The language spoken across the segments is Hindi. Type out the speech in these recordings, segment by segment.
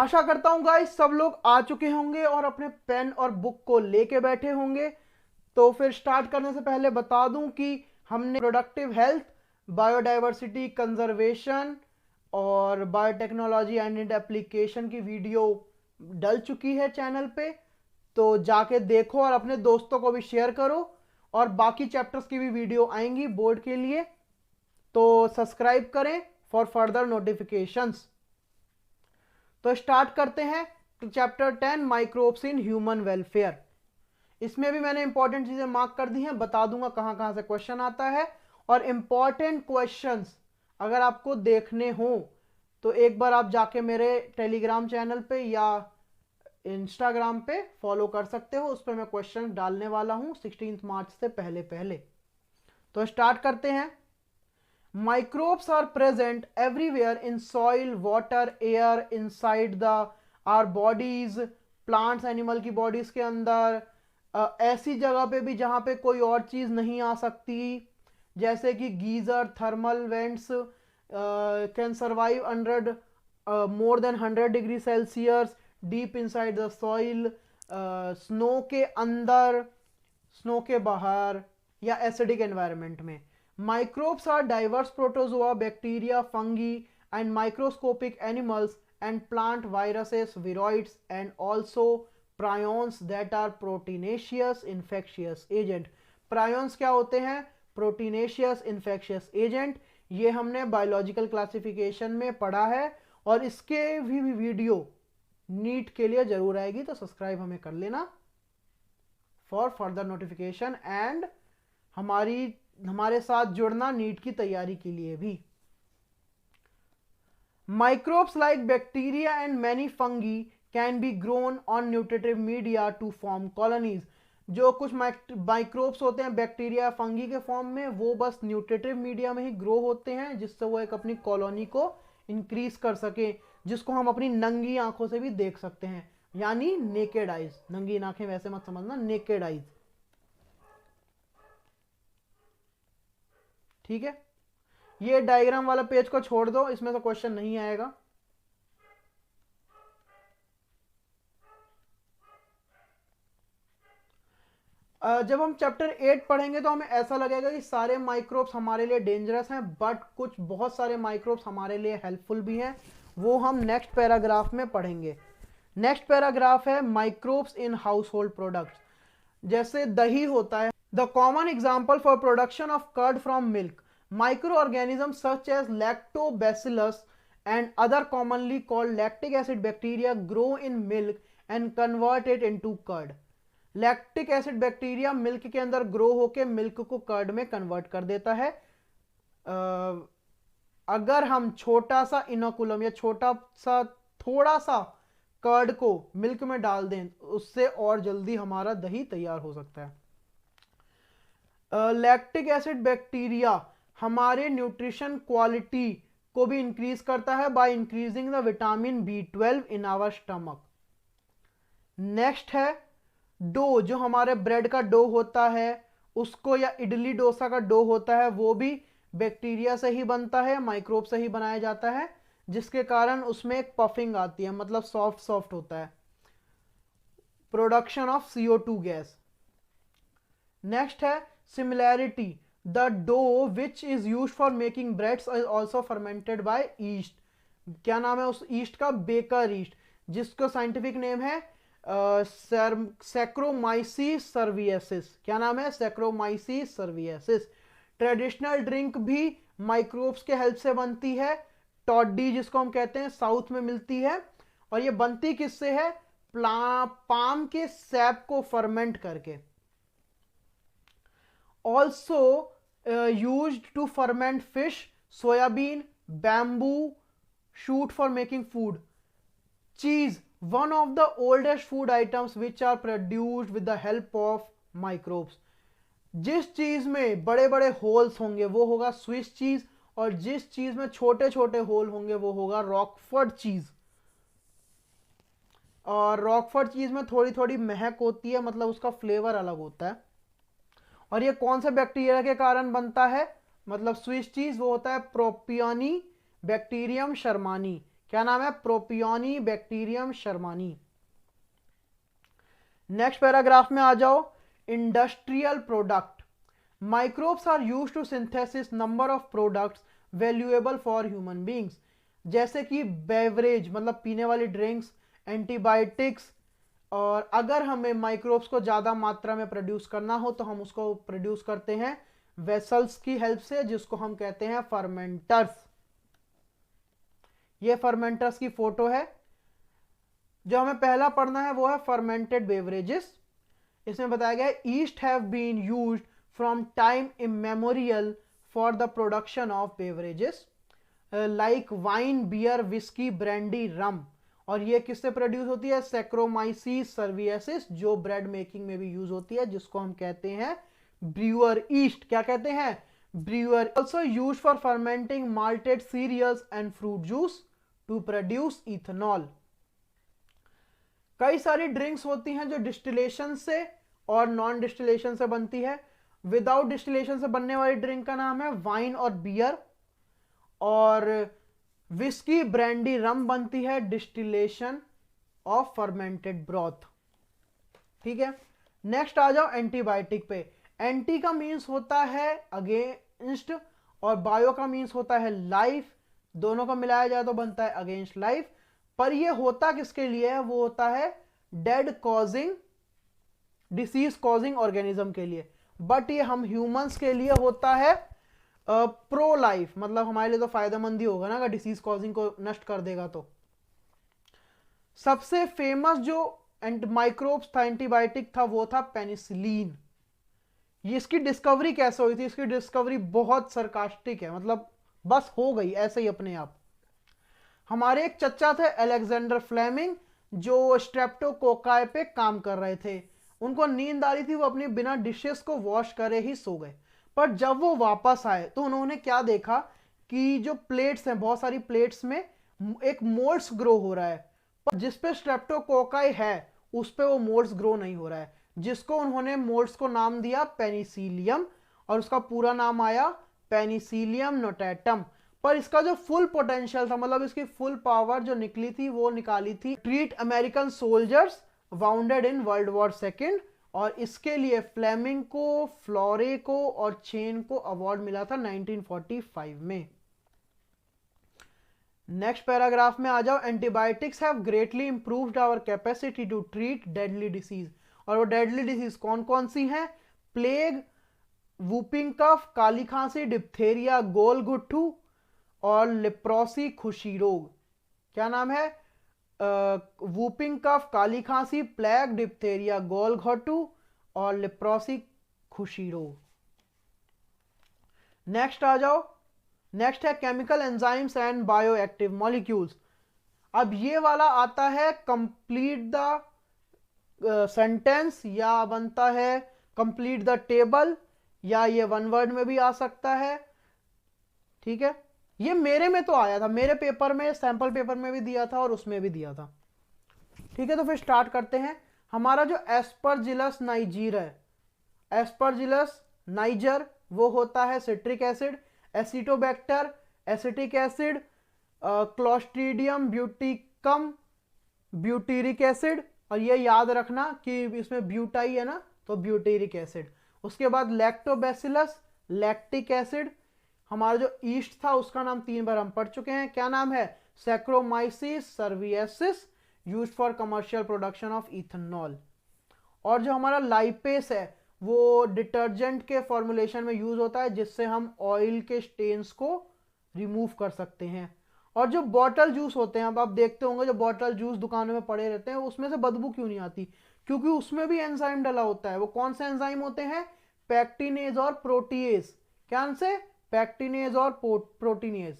आशा करता हूं गाइस सब लोग आ चुके होंगे और अपने पेन और बुक को लेके बैठे होंगे। तो फिर स्टार्ट करने से पहले बता दूं कि हमने प्रोडक्टिव हेल्थ, बायोडाइवर्सिटी कंजर्वेशन और बायोटेक्नोलॉजी एंड एप्लीकेशन की वीडियो डल चुकी है चैनल पे। तो जाके देखो और अपने दोस्तों को भी शेयर करो। और बाकी चैप्टर्स की भी वीडियो आएंगी बोर्ड के लिए, तो सब्सक्राइब करें फॉर फर्दर नोटिफिकेशंस। तो स्टार्ट करते हैं chapter 10 microbes in human welfare. इसमें भी मैंने इंपॉर्टेंट चीजें मार्क कर दी हैं, बता दूंगा कहां कहां से क्वेश्चन आता है। और इंपॉर्टेंट क्वेश्चंस अगर आपको देखने हो तो एक बार आप जाके मेरे टेलीग्राम चैनल पे या इंस्टाग्राम पे फॉलो कर सकते हो। उस पर मैं क्वेश्चन डालने वाला हूं 16 मार्च से पहले पहले। तो स्टार्ट करते हैं। Microbes are present everywhere in soil, water, air, inside the our bodies, plants, animal की bodies के अंदर, ऐसी जगह पे भी जहाँ पे कोई और चीज़ नहीं आ सकती, जैसे कि geyser, thermal vents can survive under more than 100 degree Celsius deep inside the soil, snow के अंदर, स्नो के बाहर या एसिडिक एनवायरनमेंट में। Microbes are diverse protozoa, bacteria, fungi, and microscopic animals and plant viruses, viroids, and also prions that are proteinaceous infectious agent. Prions क्या होते हैं? Proteinaceous infectious agent। ये हमने बायोलॉजिकल क्लासिफिकेशन में पढ़ा है और इसके भी वीडियो नीट के लिए जरूर आएगी, तो सब्सक्राइब हमें कर लेना फॉर फर्दर नोटिफिकेशन एंड हमारे साथ जुड़ना नीट की तैयारी के लिए भी। Microbes like bacteria and many fungi can be grown on nutritive media to form colonies. जो कुछ माइक्रोब्स होते हैं बैक्टीरिया फंगी के फॉर्म में, वो बस न्यूट्रिटिव मीडिया में ही ग्रो होते हैं, जिससे वो एक अपनी कॉलोनी को इंक्रीज कर सके, जिसको हम अपनी नंगी आंखों से भी देख सकते हैं, यानी नेकेड आइज। नंगी आंखें वैसे मत समझना, नेकेड आइज। ठीक है, ये डायग्राम वाला पेज को छोड़ दो, इसमें से क्वेश्चन नहीं आएगा। जब हम चैप्टर 8 पढ़ेंगे तो हमें ऐसा लगेगा कि सारे माइक्रोब्स हमारे लिए डेंजरस हैं, बट कुछ बहुत सारे माइक्रोब्स हमारे लिए हेल्पफुल भी हैं। वो हम नेक्स्ट पैराग्राफ में पढ़ेंगे। नेक्स्ट पैराग्राफ है microbes in household products. जैसे दही होता है, the common example for production of curd from milk, microorganisms such as lactobacillus and other commonly called lactic acid bacteria grow in milk and convert it into curd. Lactic acid bacteria milk के अंदर ग्रो होकर मिल्क को कर्ड में कन्वर्ट कर देता है। अगर हम छोटा सा इनोकुलम या छोटा सा थोड़ा सा कर्ड को मिल्क में डाल दें, उससे और जल्दी हमारा दही तैयार हो सकता है। लैक्टिक एसिड बैक्टीरिया हमारे न्यूट्रिशन क्वालिटी को भी इंक्रीज करता है by increasing the vitamin B12 in our stomach. Next है डो, जो हमारे ब्रेड का डो होता है उसको, या इडली डोसा का डो होता है, वो भी बैक्टीरिया से ही बनता है, माइक्रोब से ही बनाया जाता है, जिसके कारण उसमें एक पफिंग आती है, मतलब सॉफ्ट सॉफ्ट होता है, production of CO2 gas. Next है similarity, the dough which is use for making breads is also fermented by yeast. क्या नाम है उस ईस्ट का? बेकर ईस्ट, जिसका साइंटिफिक नेम है सैक्रोमाइसीस सर्वियसिस। क्या नाम है? Saccharomyces cerevisiae. ट्रेडिशनल ड्रिंक भी माइक्रोब्स के हेल्प से बनती है, टॉडी जिसको हम कहते हैं, साउथ में मिलती है। और ये बनती किससे है? पाम के सैप को फर्मेंट करके। also used to ferment fish, soybean, bamboo shoot for making food. Cheese, one of the oldest food items which are produced with the help of microbes. जिस चीज में बड़े बड़े होल्स होंगे वो होगा स्विस चीज, और जिस चीज में छोटे छोटे होल होंगे वो होगा रॉकफोर्ड चीज। और रॉकफोर्ड चीज में थोड़ी थोड़ी महक होती है, मतलब उसका फ्लेवर अलग होता है। और ये कौन से बैक्टीरिया के कारण बनता है? मतलब स्विस चीज वो होता है प्रोपियोनी बैक्टीरियम शर्मानी क्या नाम है? Propionibacterium shermanii. Next paragraph में आ जाओ। Industrial product, microbes are used to synthesis number of products valuable for human beings, जैसे कि बेवरेज मतलब पीने वाली ड्रिंक्स, एंटीबायोटिक्स, और अगर हमें माइक्रोब्स को ज़्यादा मात्रा में प्रोड्यूस करना हो तो हम उसको प्रोड्यूस करते हैं वेसल्स की हेल्प से, जिसको हम कहते हैं फर्मेंटर्स। ये फर्मेंटर्स की फोटो है। जो हमें पहला पढ़ना है वो है फर्मेंटेड बेवरेजेस। इसमें बताया गया है yeast have been used from time immemorial for the production of beverages like wine, beer, whisky, brandy, rum. और ये किससे प्रोड्यूस होती है? सैक्रोमाइसीस सर्वियसिस, जो ब्रेड मेकिंग में भी यूज होती है, जिसको हम कहते हैं ब्रूअर ईस्ट। क्या कहते हैं? Brewer. Also use for fermenting malted cereals and fruit juice to produce ethanol. कई सारी ड्रिंक्स होती हैं जो डिस्टिलेशन से और नॉन डिस्टिलेशन से बनती है। विदाउट डिस्टिलेशन से बनने वाली ड्रिंक का नाम है वाइन और बियर, और विस्की, ब्रांडी, रम बनती है डिस्टिलेशन ऑफ फर्मेंटेड ब्रॉथ। ठीक है, नेक्स्ट आ जाओ एंटीबायोटिक पे। एंटी का मीन्स होता है अगेंस्ट, और बायो का मीन्स होता है लाइफ। दोनों को मिलाया जाए तो बनता है अगेंस्ट लाइफ। पर ये होता किसके लिए है? वो होता है dead causing, disease causing organism के लिए। बट ये हम ह्यूमंस के लिए होता है प्रो लाइफ, मतलब हमारे लिए तो फायदेमंद ही होगा ना अगर डिसीज कॉजिंग को नष्ट कर देगा तो। सबसे फेमस जो माइक्रोब्स था, एंटीबायोटिक था, वो था पेनिसिलिन। ये इसकी डिस्कवरी कैसे हुई थी? इसकी डिस्कवरी बहुत सरकास्टिक है, मतलब बस हो गई ऐसे ही अपने आप। हमारे एक चचा थे अलेक्जेंडर फ्लेमिंग, जो स्ट्रेप्टोकोकाई पे काम कर रहे थे। उनको नींद आ रही थी, वो अपनी बिना डिशेस को वॉश करे ही सो गए। पर जब वो वापस आए तो उन्होंने क्या देखा कि जो प्लेट्स हैं, बहुत सारी प्लेट्स में एक मोल्ड्स ग्रो हो रहा है, पर जिस पे स्ट्रेप्टोकोकाई है उस पे वो मोल्ड्स ग्रो नहीं हो रहा है, जिसको उन्होंने मोल्ड्स को नाम दिया पेनिसिलियम, और उसका पूरा नाम आया पेनिसिलियम नोटेटम। पर इसका जो फुल पोटेंशियल था, मतलब इसकी फुल पावर जो निकली थी, वो निकाली थी treat American soldiers bounded in world war second, और इसके लिए फ्लेमिंग को, फ्लोरे को और चेन को अवार्ड मिला था 1945 में। नेक्स्ट पैराग्राफ में आ जाओ। Antibiotics have greatly improved our capacity to treat deadly disease. और वो डेडली डिसीज कौन कौन सी हैं? प्लेग, वूपिंग कफ, काली खांसी, डिप्थेरिया, गोल गुट्ठू और लेप्रोसी खुशी रोग। क्या नाम है? वूपिंग कफ, काली खांसी, प्लेग, डिप्थेरिया, गोल घोटू और लेप्रोसी खुशी रोग। नेक्स्ट आ जाओ। नेक्स्ट है chemical enzymes and bioactive molecules. अब ये वाला आता है कंप्लीट द सेंटेंस, या बनता है कंप्लीट द टेबल, या ये वन वर्ड में भी आ सकता है। ठीक है, ये मेरे में तो आया था, मेरे पेपर में, सैंपल पेपर में भी दिया था और उसमें भी दिया था। ठीक है, तो फिर स्टार्ट करते हैं। हमारा जो एस्परजिलस नाइजर है, एस्परजिलस नाइजर, वो होता है citric acid, Acetobacter acetic acid, Clostridium butylicum butyric acid, और ये याद रखना कि इसमें ब्यूटाई है ना, तो ब्यूटेरिक एसिड। उसके बाद लैक्टोबैसिलस लैक्टिक एसिड। हमारा जो ईस्ट था उसका नाम 3 बार हम पढ़ चुके हैं, क्या नाम है? Saccharomyces cerevisiae, use for commercial production of ethanol. और जो हमारा लाइपेस है वो डिटर्जेंट के फॉर्मुलेशन में यूज होता है, जिससे हम ऑयल के स्टेन्स को रिमूव कर सकते हैं। और जो बॉटल जूस होते हैं, अब आप देखते होंगे जो बॉटल जूस दुकानों में पड़े रहते हैं, उसमें से बदबू क्यों नहीं आती? क्योंकि उसमें भी एंजाइम डला होता है। वो कौन से एंजाइम होते हैं? पैक्टिनेज और प्रोटीएज। क्या से? पैक्टिनेज और प्रोटीनेज।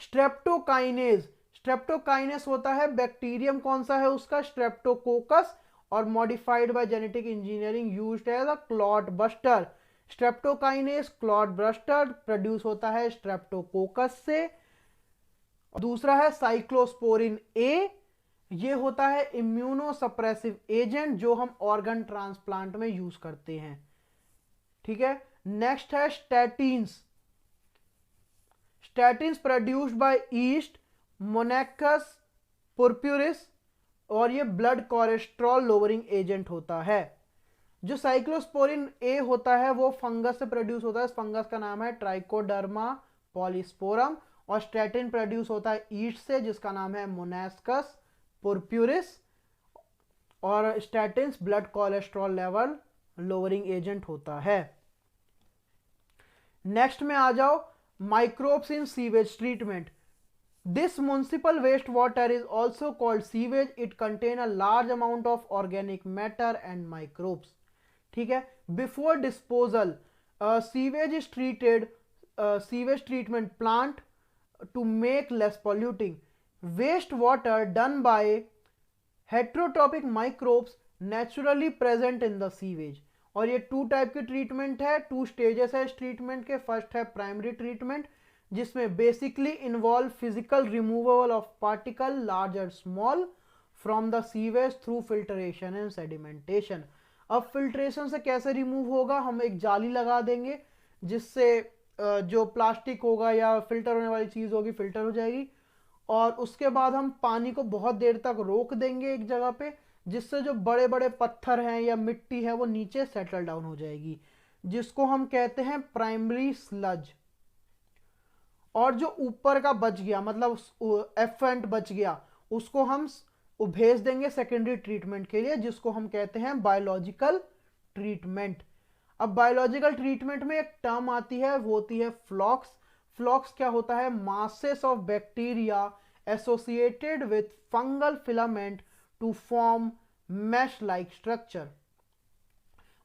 स्ट्रेप्टोकाइनेज, स्ट्रेप्टोकाइनेस होता है बैक्टीरियम, कौन सा है उसका? स्ट्रेप्टोकोकस, और modified by genetic engineering used as a clot buster. Streptokinase clot buster produce होता है स्ट्रेप्टोकोकस से। दूसरा है साइक्लोस्पोरिन ए, ये होता है इम्यूनोसप्रेसिव एजेंट, जो हम ऑर्गन ट्रांसप्लांट में यूज करते हैं। ठीक है, नेक्स्ट है statins. Statins produced by yeast Monascus purpureus, और ये ब्लड कोलेस्ट्रॉल लोअरिंग एजेंट होता है। जो साइक्लोस्पोरिन ए होता है वो फंगस से प्रोड्यूस होता है, इस फंगस का नाम है ट्राइकोडर्मा पॉलीस्पोरम, और स्टैटिन प्रोड्यूस होता है ईस्ट से जिसका नाम है मोनेस्कस पुरप्यूरिस, और statins blood cholesterol level lowering agent होता है। नेक्स्ट में आ जाओ, microbes in sewage treatment. This municipal wastewater is also called sewage. It contain a large amount of organic matter and microbes. ठीक है, before disposal, sewage is treated, sewage treatment plant to make less polluting. Wastewater done by heterotrophic microbes naturally present in the sewage. और ये 2 टाइप की ट्रीटमेंट है, 2 स्टेजेस है इस ट्रीटमेंट के। फर्स्ट है प्राइमरी ट्रीटमेंट, जिसमें basically involve physical removal of particle large और small from the sewage through filtration and sedimentation. अब फिल्ट्रेशन से कैसे रिमूव होगा, हम एक जाली लगा देंगे जिससे जो प्लास्टिक होगा या फिल्टर होने वाली चीज़ होगी फिल्टर हो जाएगी, और उसके बाद हम पानी को बहुत देर तक रोक देंगे एक जगह पे, जिससे जो बड़े बड़े पत्थर हैं या मिट्टी है वो नीचे सेटल डाउन हो जाएगी, जिसको हम कहते हैं प्राइमरी स्लज। और जो ऊपर का बच गया, मतलब एफेंट बच गया, उसको हम भेज देंगे सेकेंडरी ट्रीटमेंट के लिए, जिसको हम कहते हैं बायोलॉजिकल ट्रीटमेंट। अब बायोलॉजिकल ट्रीटमेंट में एक टर्म आती है, वो होती है फ्लॉक्स। फ्लॉक्स क्या होता है, masses of bacteria associated with fungal filament to form mesh like structure.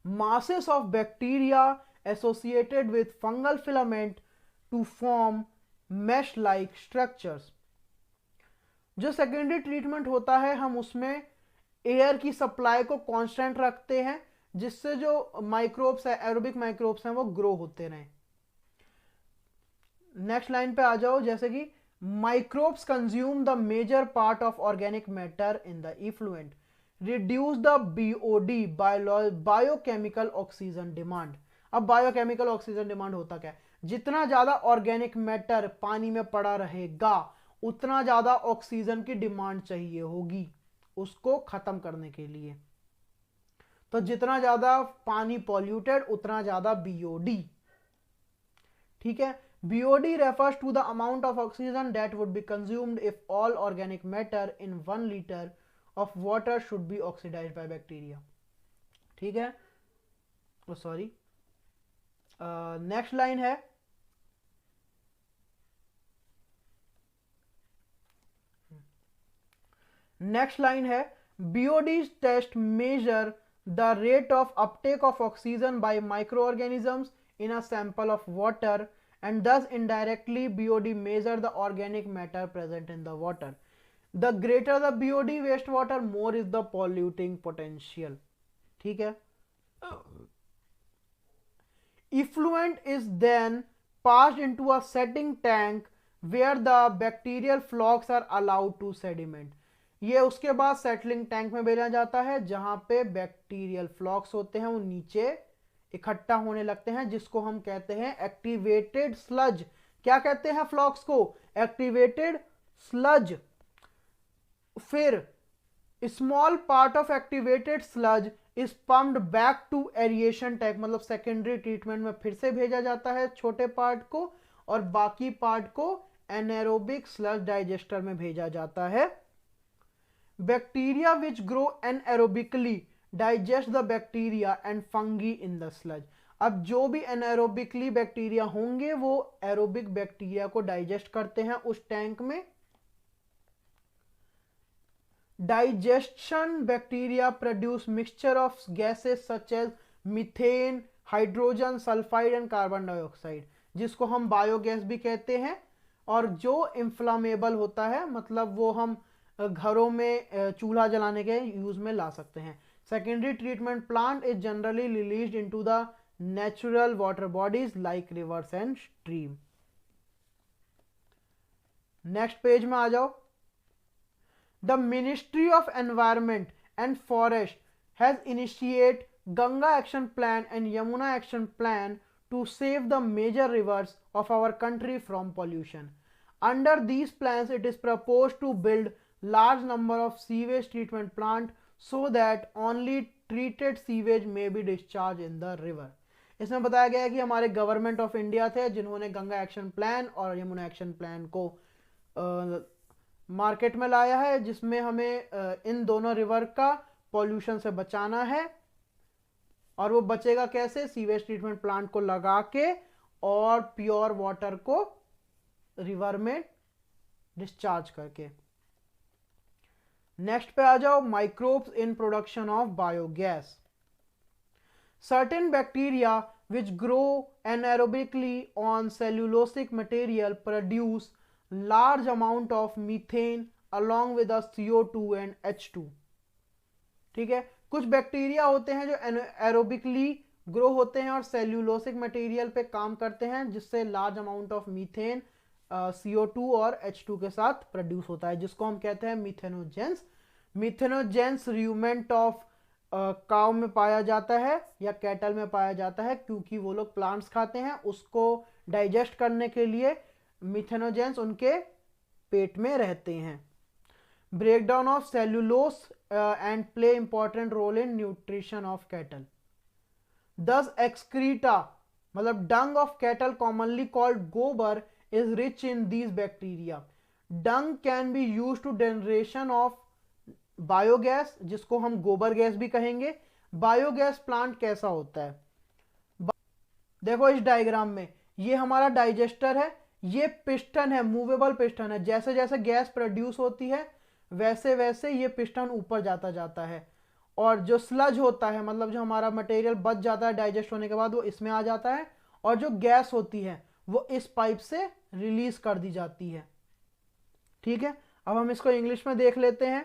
masses of bacteria associated with fungal filament to form mesh like structures। जो सेकेंडरी ट्रीटमेंट होता है हम उसमें एयर की सप्लाई को कांस्टेंट रखते हैं, जिससे जो माइक्रोब्स है, एरोबिक माइक्रोब्स हैं, वो ग्रो होते रहें। नेक्स्ट लाइन पे आ जाओ, जैसे कि microbes consume the major part of organic matter in the effluent, reduce the BOD biochemical oxygen demand. अब बायोकेमिकल ऑक्सीजन डिमांड होता क्या है, जितना ज्यादा ऑर्गेनिक मैटर पानी में पड़ा रहेगा उतना ज्यादा ऑक्सीजन की डिमांड चाहिए होगी उसको खत्म करने के लिए। तो जितना ज्यादा पानी पॉल्यूटेड उतना ज्यादा बीओडी। ठीक है, BOD refers to the amount of oxygen that would be consumed if all organic matter in 1 litre of water should be oxidised by bacteria. ठीक है, सॉरी, नेक्स्ट लाइन है, BOD test measure the rate of uptake of oxygen by microorganisms in a sample of water and thus indirectly BOD measure the organic matter present in the water. The greater the BOD wastewater, more is the polluting potential. ठीक है, effluent is then passed into a setting tank where the bacterial flocks are allowed to sediment. ये उसके बाद सेटलिंग टैंक में भेजा जाता है जहां पे बैक्टीरियल फ्लॉक्स होते हैं, वो नीचे इकट्ठा होने लगते हैं, जिसको हम कहते हैं एक्टिवेटेड स्लज। क्या कहते हैं फ्लॉक्स को, एक्टिवेटेड स्लज। फिर small part of activated sludge is pumped back to aeration tank, मतलब सेकेंडरी ट्रीटमेंट में फिर से भेजा जाता है छोटे पार्ट को, और बाकी पार्ट को एनारोबिक स्लज डाइजेस्टर में भेजा जाता है। Bacteria which grow anaerobically digest the bacteria and fungi in the sludge. अब जो भी एनारोबिकली बैक्टीरिया होंगे वो एरोबिक बैक्टीरिया को डाइजेस्ट करते हैं उस टैंक में। Digestion bacteria produce mixture of gases such as methane, hydrogen sulphide and carbon dioxide, जिसको हम बायोगैस भी कहते हैं, और जो इंफ्लामेबल होता है, मतलब वो हम घरों में चूल्हा जलाने के यूज में ला सकते हैं। Secondary treatment plant is generally released into the natural water bodies like rivers and stream. Next page में आ जाओ, The Ministry of Environment and Forest has initiated Ganga Action Plan and Yamuna Action Plan to save the major rivers of our country from pollution. Under these plans, it is proposed to build large number of sewage treatment plant so that only treated sewage may be discharged in the river. इसमें बताया गया है कि हमारे गवर्नमेंट ऑफ इंडिया थे जिन्होंने गंगा एक्शन प्लान और यमुना एक्शन प्लान को मार्केट में लाया है, जिसमें हमें इन दोनों रिवर का पॉल्यूशन से बचाना है। और वो बचेगा कैसे? सीवेज ट्रीटमेंट प्लांट को लगा के और प्योर वाटर को रिवर में डिस्चार्ज करके। नेक्स्ट पे आ जाओ, microbes in production of biogas. Certain bacteria which grow anaerobically on cellulosic material produce large amount of methane along with the CO2 and H2। ठीक है, कुछ बैक्टीरिया होते हैं जो एरोबिकली ग्रो होते हैं और सेल्यूलोसिक मटेरियल पे काम करते हैं, जिससे large amount of methane CO2 और H2 के साथ प्रोड्यूस होता है, जिसको हम कहते हैं मीथेनोजेंस। मीथेनोजेंस रूमेंट ऑफ काउ में पाया जाता है या कैटल में पाया जाता है, क्योंकि वो लोग प्लांट्स खाते हैं, उसको डाइजेस्ट करने के लिए मीथेनोजेंस उनके पेट में रहते हैं। Breakdown of cellulose and play important role in nutrition of cattle. This excreta मतलब dung of cattle commonly called gobar is rich in these bacteria. Dung can be use to generation of biogas, जिसको हम गोबर गैस भी कहेंगे। बायोगैस प्लांट कैसा होता है? देखो इस डायग्राम में ये हमारा डाइजेस्टर है, ये पिस्टन है, मूवेबल पिस्टन है। जैसे जैसे गैस प्रोड्यूस होती है वैसे वैसे ये पिस्टन ऊपर जाता जाता है, और जो स्लज होता है मतलब जो हमारा मटेरियल बच जाता है डाइजेस्ट होने के बाद वो इसमें आ जाता है, और जो गैस होती है वो इस पाइप से रिलीज कर दी जाती है। ठीक है, अब हम इसको इंग्लिश में देख लेते हैं।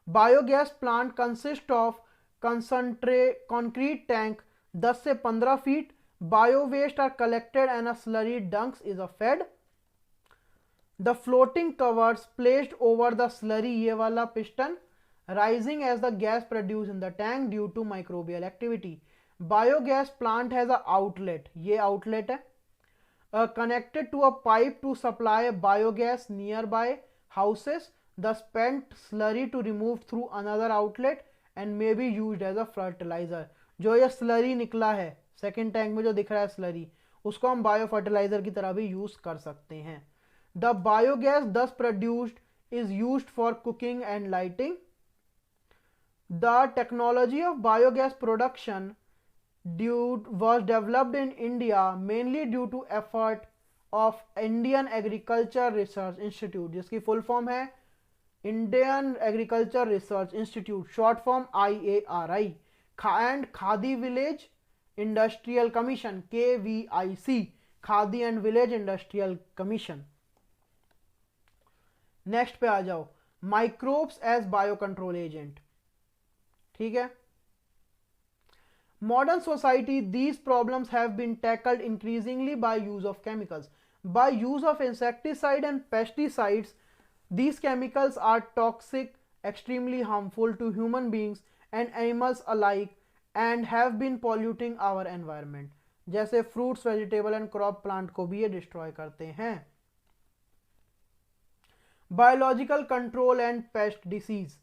Biogas plant consist of concrete tank 10 से 15 feet. Bio waste are collected and a slurry dungs is a fed. The floating covers placed over the slurry, ये वाला piston, rising as the gas produced in the tank due to microbial activity. Biogas plant has a outlet, ये outlet है, connected to a pipe to supply biogas nearby houses. The spent slurry to remove through another outlet and may be used as a fertilizer. जो ये slurry निकला है सेकेंड टैंक में जो दिख रहा है slurry, उसको हम बायो फर्टिलाइजर की तरह भी यूज कर सकते हैं। The biogas thus produced is used for cooking and lighting. The technology of biogas production was developed in India mainly due to effort of Indian Agriculture Research Institute, जिसकी फुल फॉर्म है Indian Agriculture Research Institute, short form IARI, and Khadi Village Industrial Commission, KVIC, Khadi and Village Industrial Commission। Next पे आ जाओ, माइक्रोब्स एज बायोकंट्रोल एजेंट। ठीक है, modern society these problems have been tackled increasingly by use of chemicals. By use of insecticide and pesticides, these chemicals are toxic, extremely harmful to human beings and animals alike and have been polluting our environment। जैसे fruits, vegetable and crop plant को भी ये destroy करते हैं। Biological control and pest disease।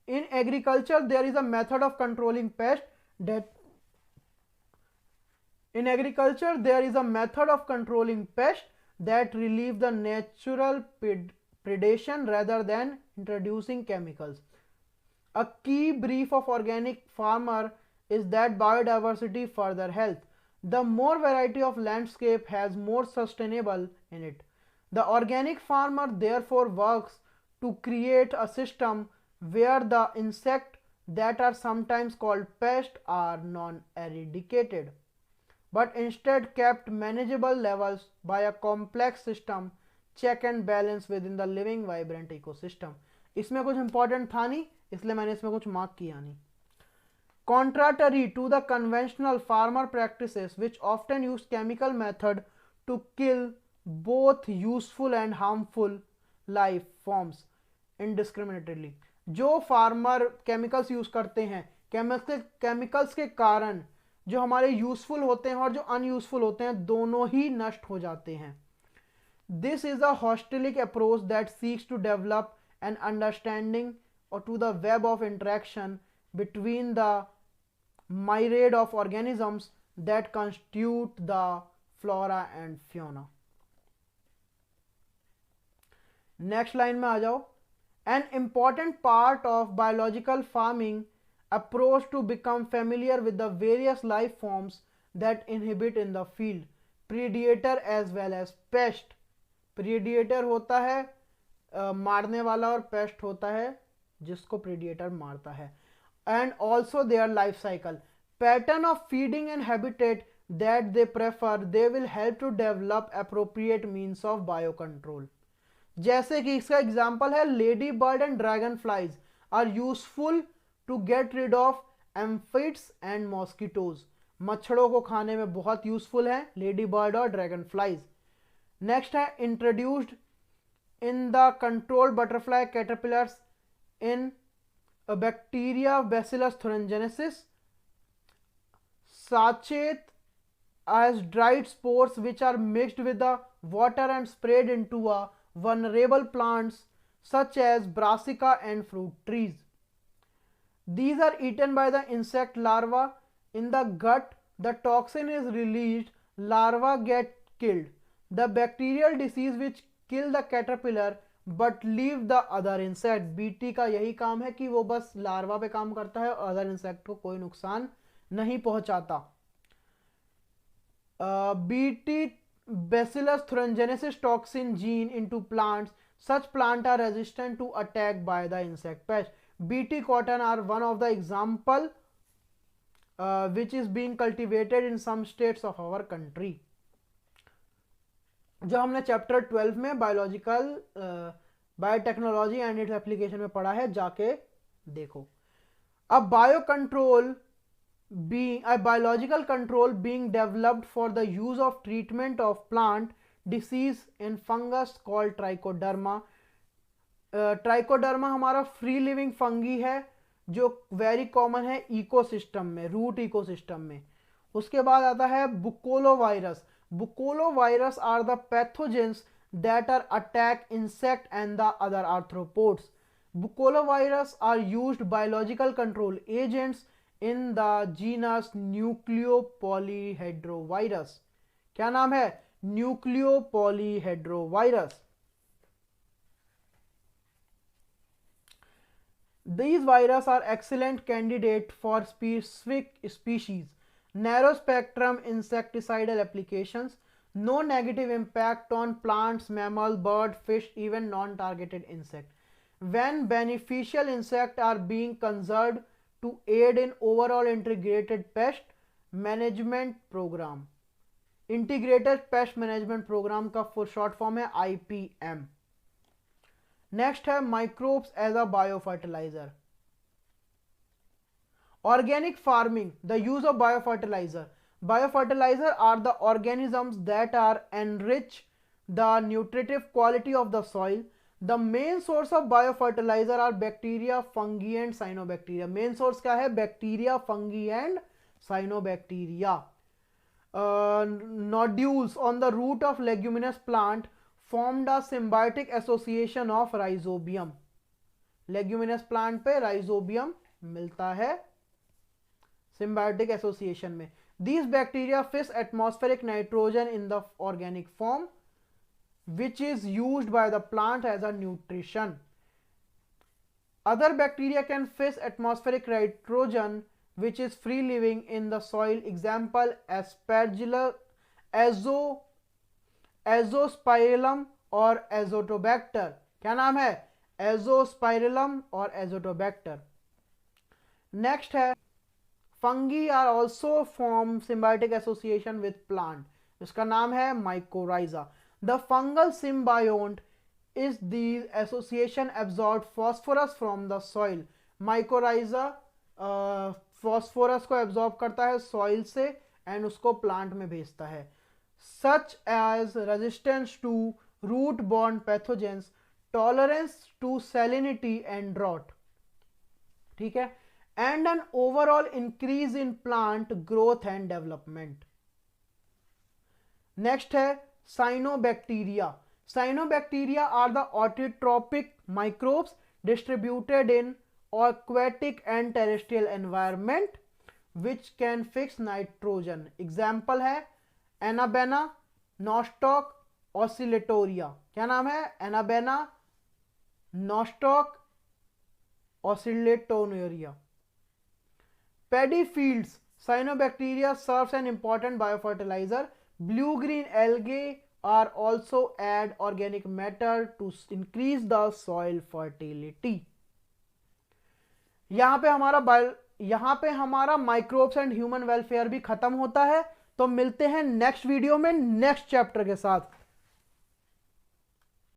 In agriculture there is a method of controlling pest that that relieve the natural predation rather than introducing chemicals. A key brief of organic farmer is that biodiversity further health. The more variety of landscape has more sustainable in it. The organic farmer therefore works to create a system where the insects that are sometimes called pests are non-eradicated, but instead kept manageable levels by a complex system check and balance within the living vibrant ecosystem। इसमें कुछ इंपॉर्टेंट था नहीं, इसलिए मैंने इसमें कुछ मार्क किया नहीं। Contrary to the conventional farmer practices which often use chemical method to kill both useful and harmful life forms indiscriminately, जो फार्मर केमिकल्स यूज करते हैं, केमिकल्स के कारण जो हमारे यूजफुल होते हैं और जो अनयूजफुल होते हैं दोनों ही नष्ट हो जाते हैं। This is a holistic approach that seeks to develop an understanding और to the web of interaction between the myriad of organisms that constitute the flora and fauna. Next line में आ जाओ। An important part of biological farming approach to become familiar with the various life forms that inhibit in the field, predator as well as pest. Predator होता है मारने वाला और पेस्ट होता है जिसको प्रीडिएटर मारता है। And also their life cycle, pattern of feeding and habitat that they prefer, they will help to develop appropriate means of bio control. जैसे कि इसका एग्जाम्पल है lady bird and dragon flies are useful to get rid of aphids and mosquitoes. मच्छरों को खाने में बहुत यूजफुल है लेडी बर्ड और ड्रैगन फ्लाइज। नेक्स्ट है introduced in the controlled butterfly caterpillars in bacteria Bacillus thuringiensis, sachet as dried spores which are mixed with the water and sprayed into a vulnerable plants such as brassica and fruit trees. These are eaten by the insect larva in the gut. The toxin is released, larva get killed. The bacterial disease which kill the caterpillar but leave the other insect. BT का यही काम है कि वो बस लार्वा पे काम करता है और अदर इंसेक्ट को कोई नुकसान नहीं पहुंचाता। BT Bacillus thuringiensis toxin gene into plants, such plants are resistant to attack by the insect pest. BT cotton are one of the example which is being cultivated in some states of our country. जो हमने चैप्टर 12 में biological biotechnology and its application में पढ़ा है, जाके देखो। अब bio control being a biological control being developed for the use of treatment of plant disease in fungus called trichoderma. Trichoderma हमारा फ्री लिविंग फंगी है जो वेरी कॉमन है इकोसिस्टम में, रूट इकोसिस्टम में। उसके बाद आता है बुकोलोवायरस। बुकोलोवायरस are the pathogens that are attack insect and the other arthropods. बुकोलोवायरस are used biological control agents in the genus Nucleopolyhedrovirus। क्या नाम है? Nucleopolyhedrovirus। These viruses are excellent candidate for specific species, narrow spectrum insecticidal applications, no negative impact on plants, mammals, bird, fish, even non-targeted insect. When beneficial insects are being conserved to aid in overall integrated pest management program। integrated pest management program का फुल शॉर्ट फॉर्म है IPM। नेक्स्ट है microbes as a biofertiliser. Organic farming, the use of biofertiliser. Biofertiliser are the organisms that are enrich the nutritive quality of the soil. The main source of biofertilizer are bacteria, fungi and cyanobacteria। main source क्या है? Bacteria, fungi and cyanobacteria। Nodules on the root of leguminous plant formed a symbiotic association of rhizobium। leguminous plant पे rhizobium मिलता है symbiotic association में। These bacteria fix atmospheric nitrogen in the organic form which is used by the plant as a nutrition। Other bacteria can fix atmospheric nitrogen which is free living in the soil। example Aspergillus, Azospirillum और Azotobacter। क्या नाम है? Azospirillum और Azotobacter। नेक्स्ट है fungi are also form symbiotic association with plant, इसका नाम है mycorrhiza। The fungal symbiont is the association absorbed phosphorus from the soil। mycorrhiza phosphorus को absorb करता है soil से and उसको plant में भेजता है। such as resistance to root borne pathogens, tolerance to salinity and drought। ठीक है। and an overall increase in plant growth and development. Next है cyanobacteria. Cyanobacteria are the autotrophic microbes distributed in aquatic and terrestrial environment which can fix nitrogen. Example है Anabaena, Nostoc, Oscillatoria. क्या नाम है? Anabaena, Nostoc, Oscillatoria. Paddy fields, cyanobacteria serves an important biofertilizer. Blue-green algae are also add organic matter to increase the soil fertility. यहाँ पे हमारा माइक्रोब्स एंड ह्यूमन वेलफेयर भी खत्म होता है। तो मिलते हैं नेक्स्ट वीडियो में नेक्स्ट चैप्टर के साथ।